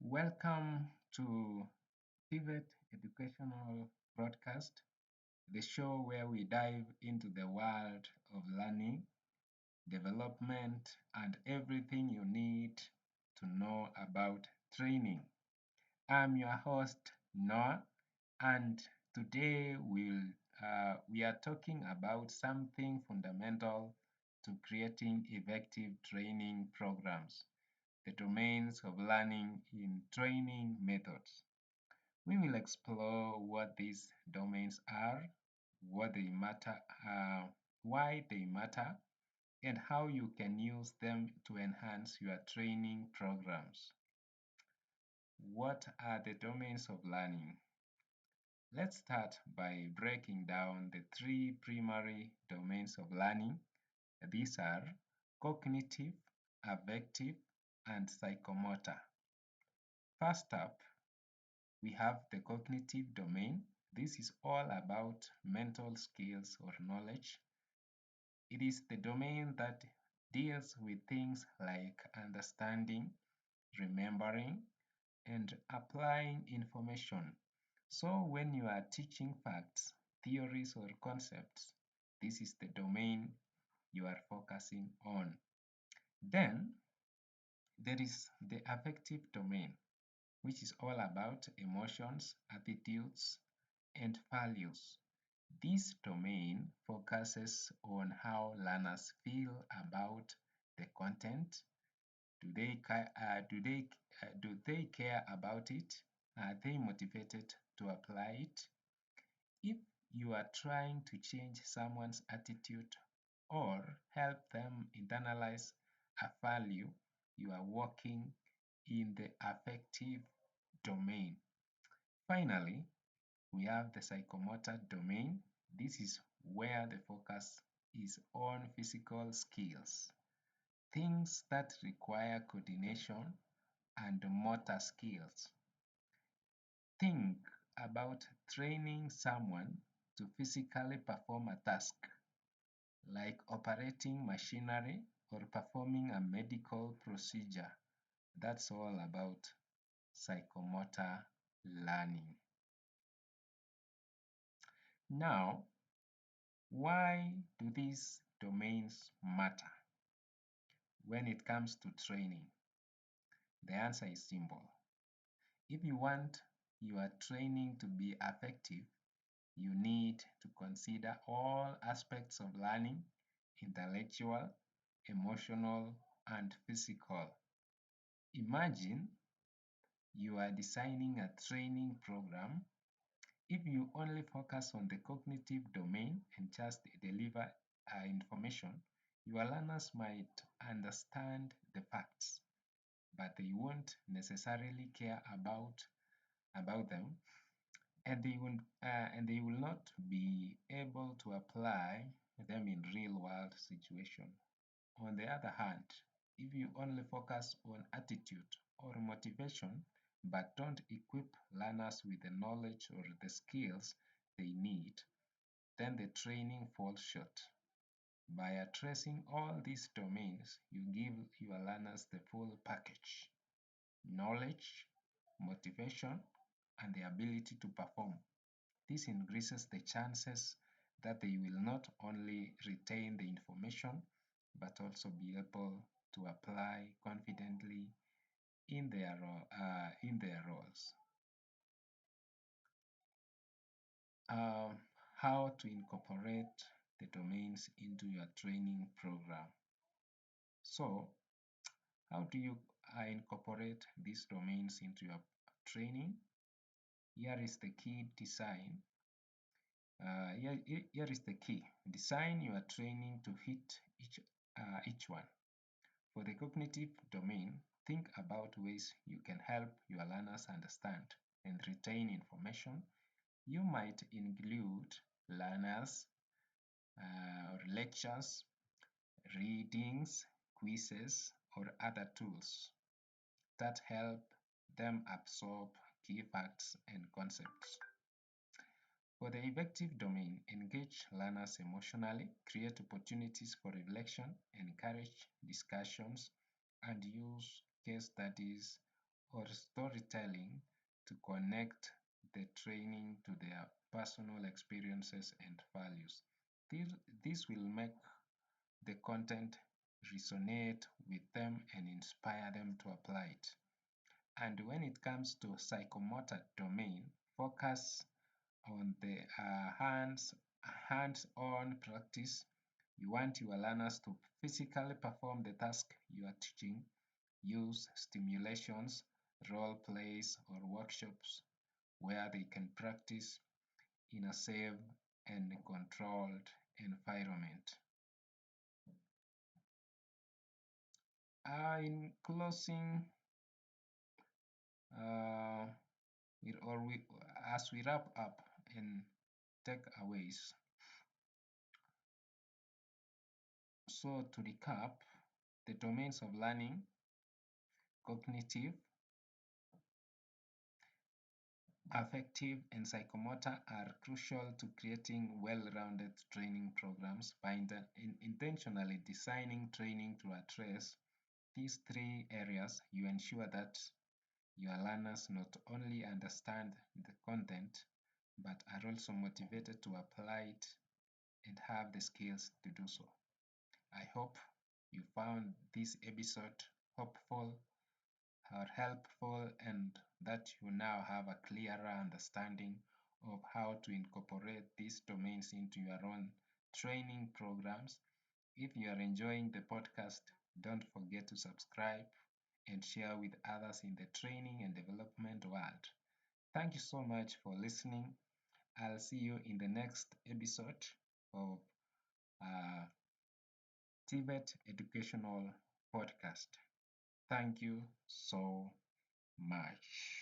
Welcome to Pivot Educational Broadcast, the show where we dive into the world of learning, development, and everything you need to know about training. I'm your host, Noah, and today we are talking about something fundamental to creating effective training programs, the domains of learning in training methods. We will explore what these domains are, what they matter, why they matter, and how you can use them to enhance your training programs. What are the domains of learning? Let's start by breaking down the three primary domains of learning. These are cognitive, affective, and psychomotor. First up, we have the cognitive domain. This is all about mental skills or knowledge. It is the domain that deals with things like understanding, remembering, and applying information. So when you are teaching facts, theories, or concepts, this is the domain you are focusing on. Then there is the affective domain, which is all about emotions, attitudes, and values. This domain focuses on how learners feel about the content. Do they care about it? Are they motivated to apply it? If you are trying to change someone's attitude or help them internalize a value, you are working in the affective domain. Finally, we have the psychomotor domain. This is where the focus is on physical skills, things that require coordination and motor skills. Think about training someone to physically perform a task, like operating machinery or performing a medical procedure. That's all about psychomotor learning. Now, why do these domains matter when it comes to training? The answer is simple. If you want your training to be effective, you need to consider all aspects of learning: intellectual, emotional, and physical. Imagine you are designing a training program. If you only focus on the cognitive domain and just deliver information, your learners might understand the facts, but they won't necessarily care about them, and they will not be able to apply them in real world situation. On the other hand, if you only focus on attitude or motivation but don't equip learners with the knowledge or the skills they need, then the training falls short. By addressing all these domains, you give your learners the full package: knowledge, motivation, and the ability to perform. This increases the chances that they will not only retain the information but also be able to apply confidently in their roles. Um, how to incorporate the domains into your training program. So, how do you incorporate these domains into your training? Here is the key design. Here is the key. Design your training to hit each one. For the cognitive domain, think about ways you can help your learners understand and retain information. You might include learners or lectures, readings, quizzes, or other tools that help them absorb key facts and concepts. For the effective domain, engage learners emotionally, create opportunities for reflection, encourage discussions, and use case studies or storytelling to connect the training to their personal experiences and values. This, this will make the content resonate with them and inspire them to apply it. And when it comes to psychomotor domain, focus on the hands-on practice. You want your learners to physically perform the task you are teaching, use stimulations, role plays, or workshops where they can practice in a safe and controlled environment. In closing, uh, as we wrap up and takeaways, so to recap, the domains of learning, cognitive, affective, and psychomotor are crucial to creating well-rounded training programs. By intentionally designing training to address these three areas, you ensure that your learners not only understand the content, but are also motivated to apply it and have the skills to do so. I hope you found this episode hopeful or helpful and that you now have a clearer understanding of how to incorporate these domains into your own training programs. If you are enjoying the podcast, don't forget to subscribe and share with others in the training and development world. Thank you so much for listening. I'll see you in the next episode of uh, TVET Educational Podcast. Thank you so much.